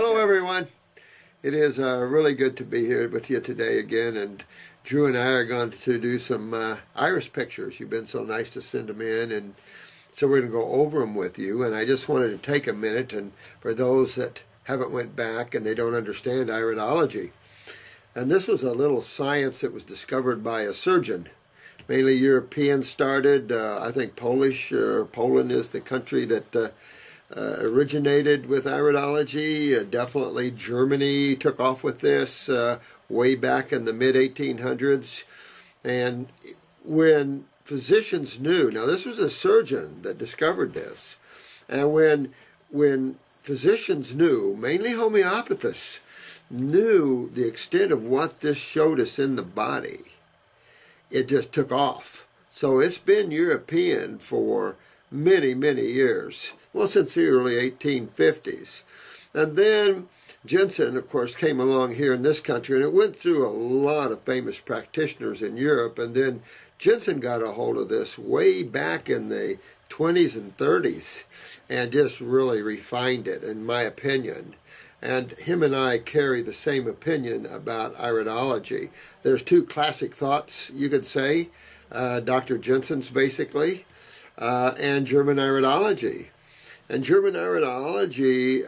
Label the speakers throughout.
Speaker 1: Hello, everyone. It is really good to be here with you today again, and Drew and I are going to do some iris pictures. You've been so nice to send them in, and so we're going to go over them with you. And I just wanted to take a minute, and for those that haven't went back and they don't understand iridology, and this was a little science that was discovered by a surgeon, mainly European started. I think Poland is the country that originated with iridology. Definitely Germany took off with this way back in the mid-1800s. And when physicians knew, now this was a surgeon that discovered this, and when physicians knew, mainly homeopathists, knew the extent of what this showed us in the body, it just took off. So it's been European for many, many years. Well, since the early 1850s. And then Jensen, of course, came along here in this country, and it went through a lot of famous practitioners in Europe. And then Jensen got a hold of this way back in the 20s and 30s and just really refined it, in my opinion. And him and I carry the same opinion about iridology. There's two classic thoughts, you could say, Dr. Jensen's basically, and German iridology. And German iridology,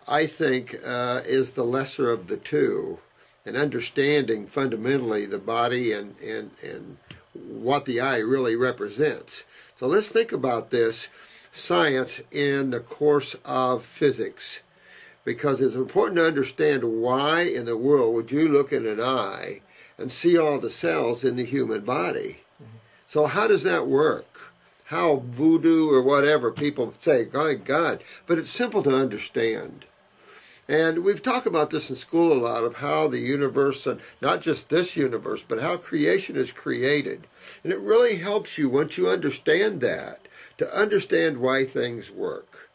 Speaker 1: I think, is the lesser of the two, and understanding fundamentally the body and what the eye really represents. So let's think about this science in the course of physics, because it's important to understand why in the world would you look at an eye and see all the cells in the human body. So how does that work? How voodoo or whatever people say, my God, but it's simple to understand. And we've talked about this in school a lot, of how the universe, and not just this universe, but how creation is created. And it really helps you, once you understand that, to understand why things work.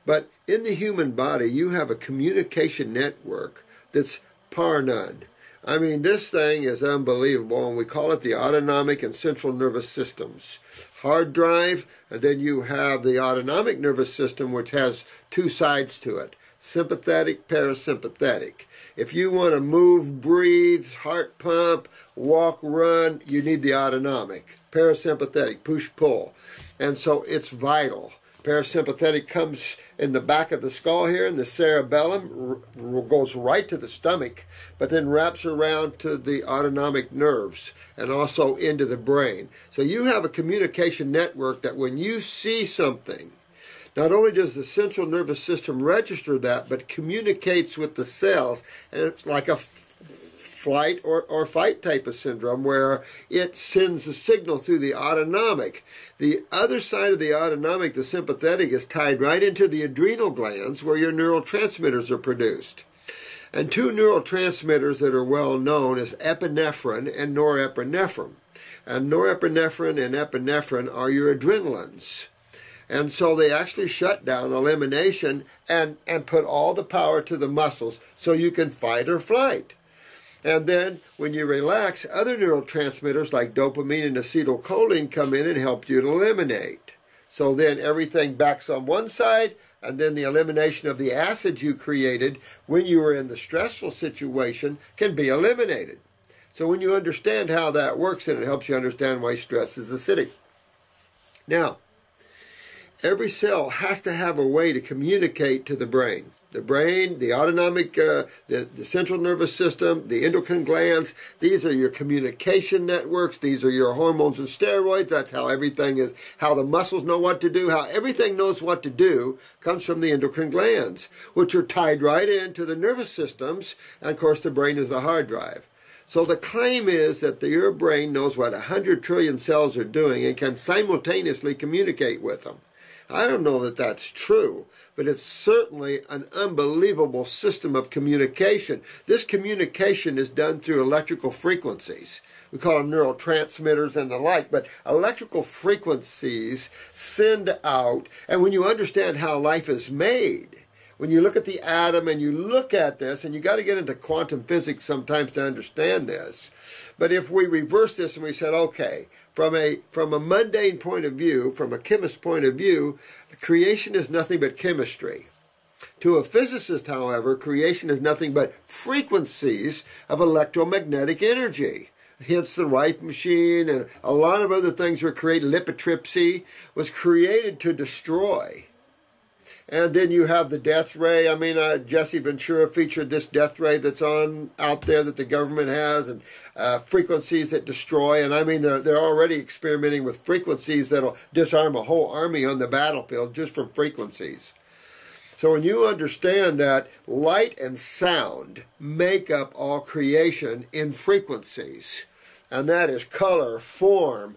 Speaker 1: But in the human body, you have a communication network that's par none. I mean, this thing is unbelievable, and we call it the autonomic and central nervous systems. Hard drive, and then you have the autonomic nervous system, which has two sides to it, sympathetic, parasympathetic. If you want to move, breathe, heart pump, walk, run, you need the autonomic. Parasympathetic, push, pull. And so it's vital. Parasympathetic comes in the back of the skull here, and the cerebellum goes right to the stomach, but then wraps around to the autonomic nerves and also into the brain. So you have a communication network that when you see something, not only does the central nervous system register that, but communicates with the cells, and it's like a flight or fight type of syndrome where it sends a signal through the autonomic. The other side of the autonomic, the sympathetic, is tied right into the adrenal glands where your neurotransmitters are produced. And two neurotransmitters that are well known is epinephrine and norepinephrine. And norepinephrine and epinephrine are your adrenalins. And so they actually shut down elimination and put all the power to the muscles so you can fight or flight. And then when you relax, other neurotransmitters like dopamine and acetylcholine come in and help you to eliminate. So then everything backs on one side, and then the elimination of the acid you created when you were in the stressful situation can be eliminated. So when you understand how that works, then it helps you understand why stress is acidic. Now, every cell has to have a way to communicate to the brain. The brain, the autonomic, the central nervous system, the endocrine glands, these are your communication networks. These are your hormones and steroids. That's how everything is, how the muscles know what to do, how everything knows what to do comes from the endocrine glands, which are tied right into the nervous systems. And of course, the brain is the hard drive. So the claim is that your brain knows what 100 trillion cells are doing and can simultaneously communicate with them. I don't know that that's true, but it's certainly an unbelievable system of communication. This communication is done through electrical frequencies. We call them neurotransmitters and the like, but electrical frequencies send out, and when you understand how life is made, when you look at the atom and you look at this, and you got to get into quantum physics sometimes to understand this, but if we reverse this and we said, okay, from a mundane point of view, from a chemist's point of view, creation is nothing but chemistry. To a physicist, however, creation is nothing but frequencies of electromagnetic energy. Hence the Rife machine and a lot of other things were created. Lithotripsy was created to destroy. And then you have the death ray. I mean, Jesse Ventura featured this death ray that's on out there that the government has, and frequencies that destroy. And I mean, they're already experimenting with frequencies that'll disarm a whole army on the battlefield just from frequencies. So when you understand that light and sound make up all creation in frequencies, and that is color, form,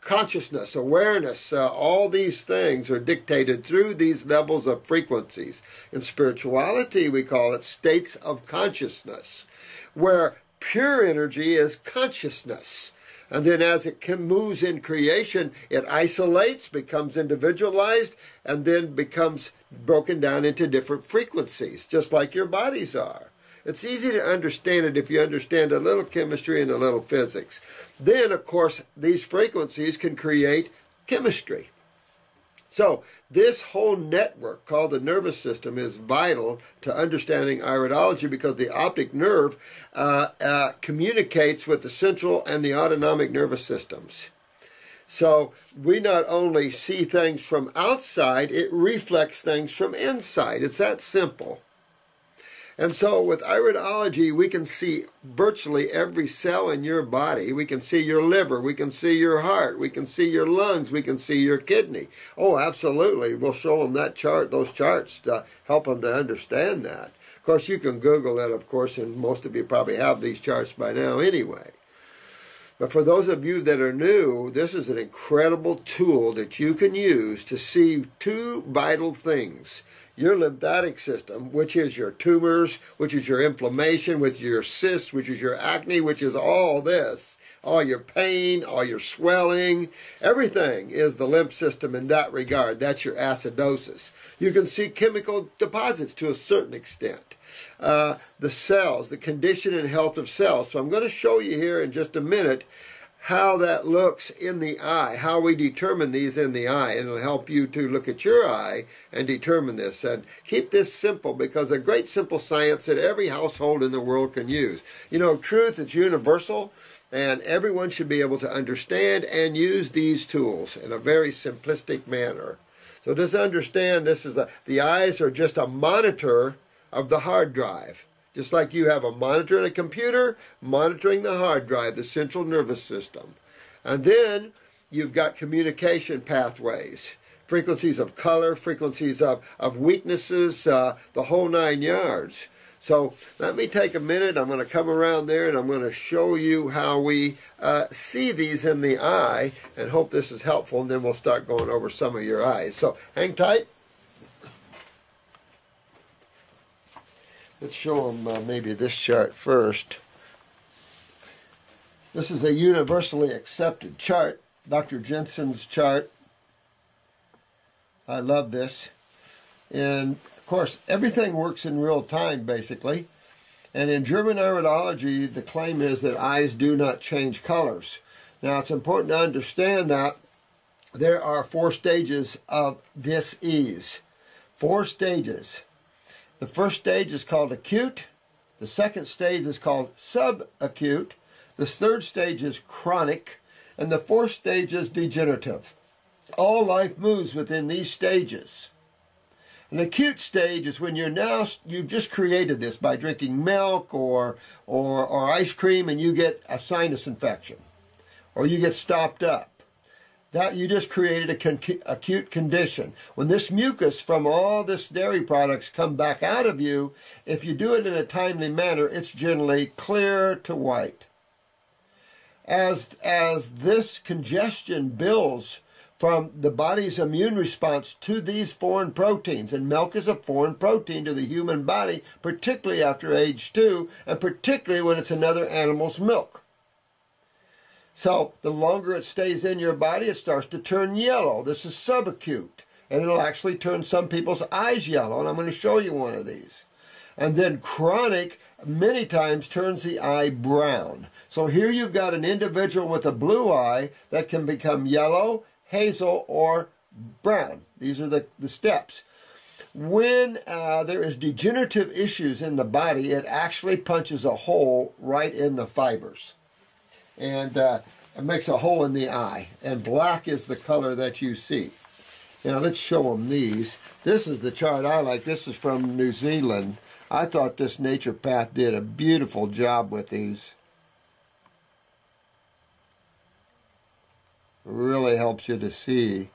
Speaker 1: consciousness, awareness, all these things are dictated through these levels of frequencies. In spirituality, we call it states of consciousness, where pure energy is consciousness. And then as it moves in creation, it isolates, becomes individualized, and then becomes broken down into different frequencies, just like your bodies are. It's easy to understand it if you understand a little chemistry and a little physics. Then, of course, these frequencies can create chemistry. So this whole network called the nervous system is vital to understanding iridology, because the optic nerve communicates with the central and the autonomic nervous systems. So we not only see things from outside, it reflects things from inside. It's that simple. And so with iridology, we can see virtually every cell in your body. We can see your liver. We can see your heart. We can see your lungs. We can see your kidney. Oh, absolutely. We'll show them that chart, those charts, to help them to understand that. Of course, you can Google it, of course, and most of you probably have these charts by now anyway. But for those of you that are new, this is an incredible tool that you can use to see two vital things. Your lymphatic system, which is your tumors, which is your inflammation, which is your cysts, which is your acne, which is all this, all your pain, all your swelling, everything is the lymph system in that regard. That's your acidosis. You can see chemical deposits to a certain extent. The cells, the condition and health of cells. So I'm going to show you here in just a minute how that looks in the eye, how we determine these in the eye, and it'll help you to look at your eye and determine this. And keep this simple, because a great simple science that every household in the world can use. You know, truth is universal, and everyone should be able to understand and use these tools in a very simplistic manner. So just understand this is the eyes are just a monitor of the hard drive. Just like you have a monitor in a computer, monitoring the hard drive, the central nervous system. And then you've got communication pathways, frequencies of color, frequencies of weaknesses, the whole 9 yards. So let me take a minute. I'm going to come around there and I'm going to show you how we see these in the eye, and hope this is helpful, and then we'll start going over some of your eyes. So hang tight. Let's show them maybe this chart first. This is a universally accepted chart, Dr. Jensen's chart. I love this. And, of course, everything works in real time, basically. And in German iridology, the claim is that eyes do not change colors. Now, it's important to understand that there are 4 stages of dis-ease. 4 stages. The first stage is called acute. The second stage is called subacute. The third stage is chronic. And the fourth stage is degenerative. All life moves within these stages. An acute stage is when you've just created this by drinking milk or ice cream, and you get a sinus infection, or you get stopped up. That you just created a acute condition. When this mucus from all this dairy products come back out of you, if you do it in a timely manner, it's generally clear to white. As this congestion builds from the body's immune response to these foreign proteins, and milk is a foreign protein to the human body, particularly after age 2, and particularly when it's another animal's milk. So the longer it stays in your body, it starts to turn yellow. This is subacute, and it'll actually turn some people's eyes yellow, and I'm going to show you one of these. And then chronic many times turns the eye brown. So here you've got an individual with a blue eye that can become yellow, hazel, or brown. These are the steps. when there is degenerative issues in the body, it actually punches a hole right in the fibers. And it makes a hole in the eye. And black is the color that you see. Now let's show them these. This is the chart I like. This is from New Zealand. I thought this naturopath did a beautiful job with these. Really helps you to see.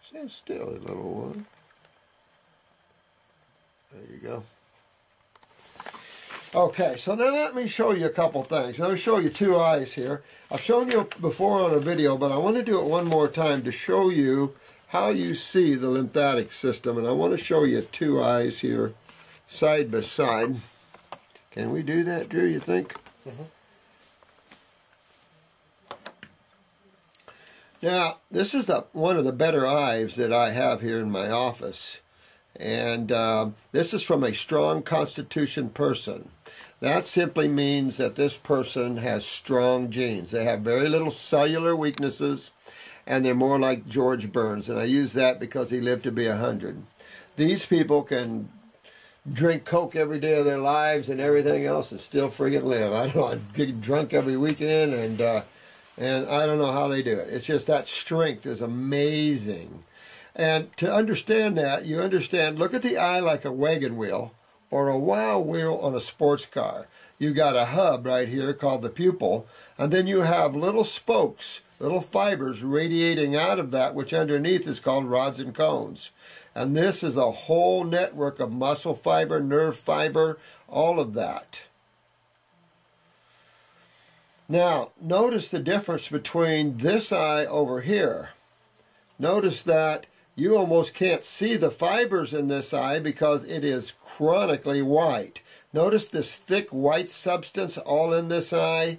Speaker 1: Stand still, little one. There you go. Okay, so now let me show you a couple things. Let me show you two eyes here. I've shown you before on a video, but I want to do it one more time to show you how you see the lymphatic system. And I want to show you two eyes here, side by side. Can we do that, Drew, you think? Mm-hmm. Now, this is one of the better eyes that I have here in my office. And this is from a strong constitution person. That simply means that this person has strong genes. They have very little cellular weaknesses, and they're more like George Burns. And I use that because he lived to be 100. These people can drink Coke every day of their lives and everything else and still friggin' live. I don't know, I get drunk every weekend, and I don't know how they do it. It's just that strength is amazing. And to understand that, you understand, look at the eye like a wagon wheel or a wow wheel on a sports car. You got a hub right here called the pupil, and then you have little spokes, little fibers radiating out of that, which underneath is called rods and cones. And this is a whole network of muscle fiber, nerve fiber, all of that. Now, notice the difference between this eye over here. Notice that you almost can't see the fibers in this eye because it is chronically white. Notice this thick white substance all in this eye.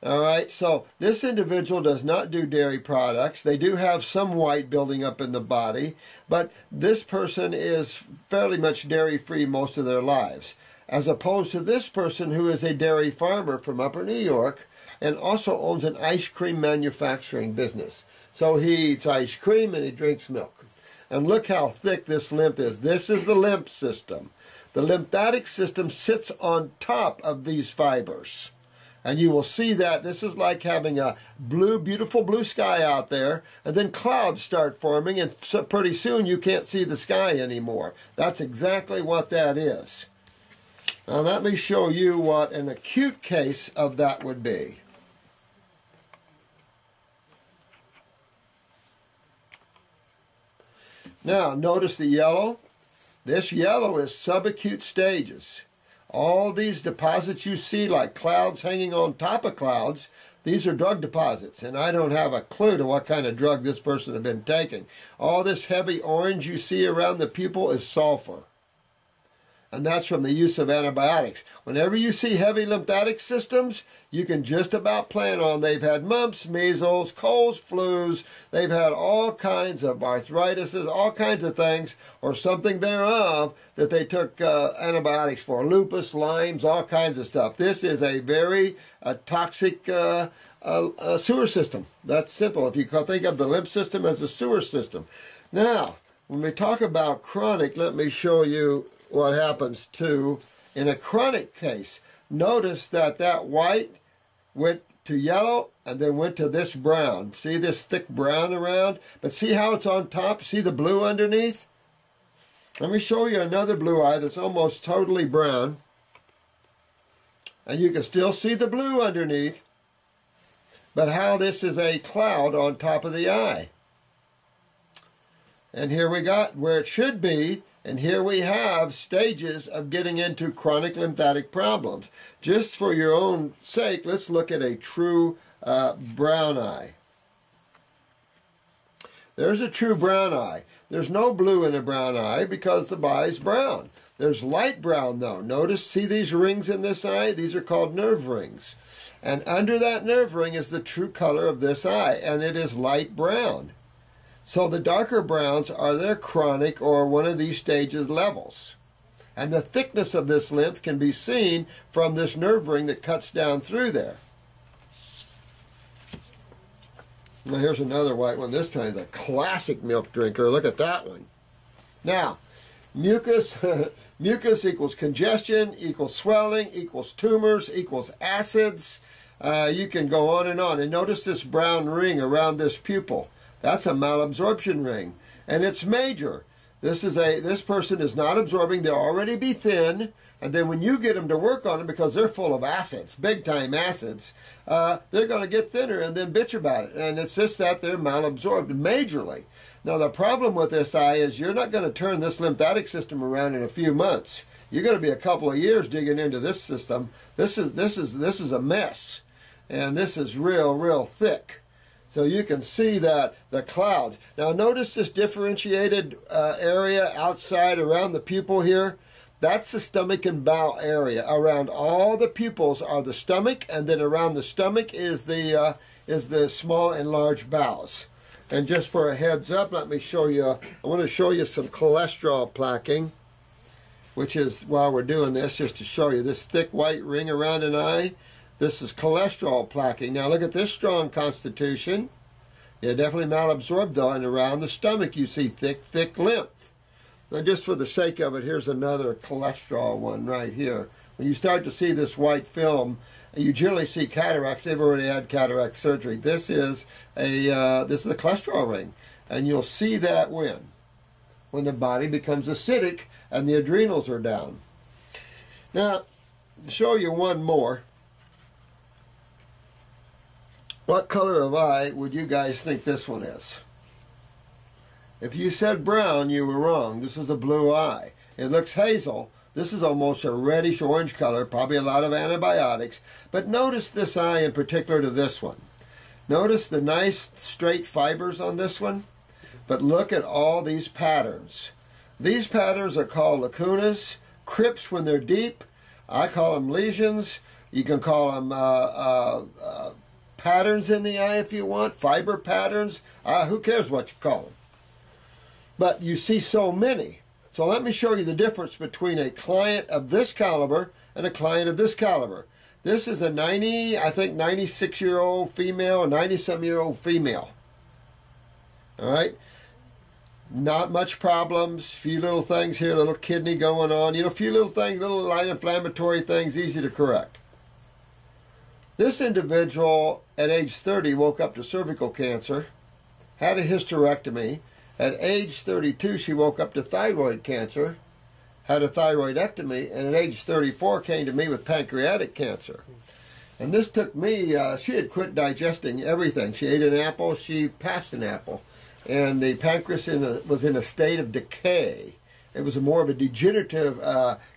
Speaker 1: All right, so this individual does not do dairy products. They do have some white building up in the body, but this person is fairly much dairy-free most of their lives, as opposed to this person who is a dairy farmer from Upper New York and also owns an ice cream manufacturing business. So he eats ice cream and he drinks milk. And look how thick this lymph is. This is the lymph system. The lymphatic system sits on top of these fibers. And you will see that this is like having a beautiful blue sky out there, and then clouds start forming, and so pretty soon you can't see the sky anymore. That's exactly what that is. Now let me show you what an acute case of that would be. Now, notice the yellow. This yellow is subacute stages. All these deposits you see, like clouds hanging on top of clouds, these are drug deposits, and I don't have a clue to what kind of drug this person has been taking. All this heavy orange you see around the pupil is sulfur. And that's from the use of antibiotics. Whenever you see heavy lymphatic systems, you can just about plan on they've had mumps, measles, colds, flus, they've had all kinds of arthritis, all kinds of things, or something thereof that they took antibiotics for, lupus, Lyme's, all kinds of stuff. This is a very toxic sewer system. That's simple. If you think of the lymph system as a sewer system. Now, when we talk about chronic, let me show you what happens to in a chronic case. Notice that that white went to yellow and then went to this brown. See this thick brown around? But see how it's on top? See the blue underneath? Let me show you another blue eye that's almost totally brown. And you can still see the blue underneath. But how this is a cloud on top of the eye. And here we got where it should be. And here we have stages of getting into chronic lymphatic problems. Just for your own sake, let's look at a true brown eye. There's a true brown eye. There's no blue in a brown eye because the eye is brown. There's light brown though. Notice, see these rings in this eye? These are called nerve rings. And under that nerve ring is the true color of this eye, and it is light brown. So the darker browns are their chronic or one of these stages levels. And the thickness of this lymph can be seen from this nerve ring that cuts down through there. Now here's another white one. This time is a classic milk drinker. Look at that one. Now, mucus, mucus equals congestion, equals swelling, equals tumors, equals acids. You can go on. And notice this brown ring around this pupil. That's a malabsorption ring, and it's major. This person is not absorbing. They'll already be thin, and then when you get them to work on them, because they're full of acids, big-time acids, they're going to get thinner and then bitch about it. And it's just that they're malabsorbed majorly. Now, the problem with this eye is you're not going to turn this lymphatic system around in a few months. You're going to be a couple of years digging into this system. This is a mess, and this is real thick. So you can see that the clouds. Now, notice this differentiated area outside around the pupil here. That's the stomach and bowel area. Around all the pupils are the stomach, and then around the stomach is the small and large bowels. And just for a heads up, let me show you, I want to show you some cholesterol plaquing, which is, while we're doing this, just to show you this thick white ring around an eye. This is cholesterol plaquing. Now look at this strong constitution. Yeah, definitely malabsorbed though, and around the stomach you see thick lymph. Now just for the sake of it, here's another cholesterol one right here. When you start to see this white film, you generally see cataracts. They've already had cataract surgery. This is a cholesterol ring, and you'll see that when the body becomes acidic and the adrenals are down. Now, to show you one more. What color of eye would you guys think this one is? If you said brown, you were wrong. This is a blue eye. It looks hazel. This is almost a reddish orange color, probably a lot of antibiotics. But notice this eye in particular to this one. Notice the nice straight fibers on this one. But look at all these patterns. These patterns are called lacunas, crypts when they're deep. I call them lesions. You can call them patterns in the eye if you want, fiber patterns. Who cares what you call them? But you see so many. So let me show you the difference between a client of this caliber and a client of this caliber. This is a 96-year-old female, a 90-some-year-old female. All right? Not much problems, few little things here, little kidney going on, a few little things, little light inflammatory things, easy to correct. This individual at age 30 woke up to cervical cancer, had a hysterectomy. At age 32, she woke up to thyroid cancer, had a thyroidectomy, and at age 34 came to me with pancreatic cancer. And this took me, she had quit digesting everything. She ate an apple, she passed an apple. And the pancreas was in a state of decay. It was more of a degenerative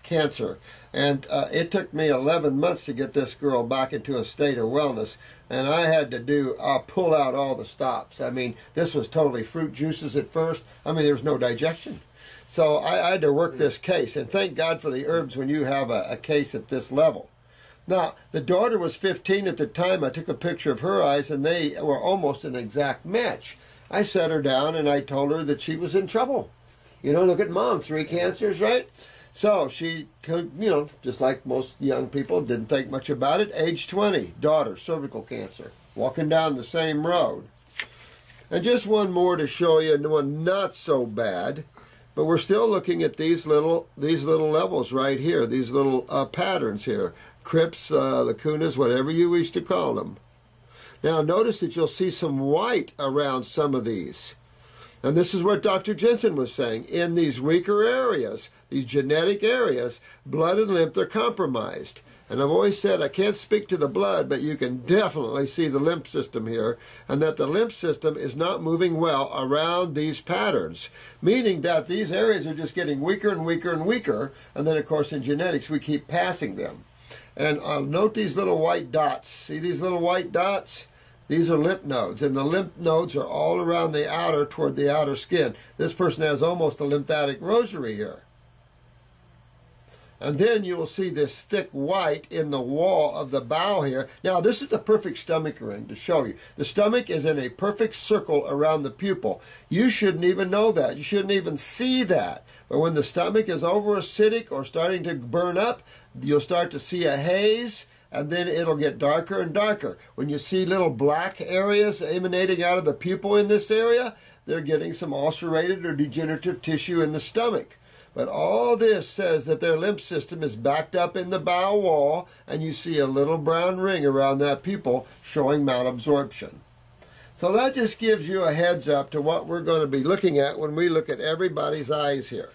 Speaker 1: cancer. And it took me 11 months to get this girl back into a state of wellness. And I had to pull out all the stops. I mean, this was totally fruit juices at first. I mean, there was no digestion. So I had to work this case. And thank God for the herbs when you have a case at this level. Now, the daughter was 15 at the time. I took a picture of her eyes, and they were almost an exact match. I set her down, and I told her that she was in trouble. Look at Mom, 3 cancers, right? So she, just like most young people, didn't think much about it. Age 20, daughter, cervical cancer, walking down the same road. And just one more to show you, one not so bad, but we're still looking at these little levels right here, these little patterns here, crypts, lacunas, whatever you wish to call them. Now notice that you'll see some white around some of these. And this is what Dr. Jensen was saying. In these weaker areas, these genetic areas, blood and lymph are compromised. And I've always said I can't speak to the blood, but you can definitely see the lymph system here, and that the lymph system is not moving well around these patterns, meaning that these areas are just getting weaker and weaker and weaker, and then, of course, in genetics, we keep passing them. And I'll note these little white dots. See these little white dots? These are lymph nodes, and the lymph nodes are all around the outer, toward the outer skin. This person has almost a lymphatic rosary here. And then you will see this thick white in the wall of the bowel here. Now, this is the perfect stomach ring to show you. The stomach is in a perfect circle around the pupil. You shouldn't even know that. You shouldn't even see that. But when the stomach is over acidic or starting to burn up, you'll start to see a haze, and then it'll get darker and darker. When you see little black areas emanating out of the pupil in this area, they're getting some ulcerated or degenerative tissue in the stomach. But all this says that their lymph system is backed up in the bowel wall, and you see a little brown ring around that pupil showing malabsorption. So that just gives you a heads up to what we're going to be looking at when we look at everybody's eyes here.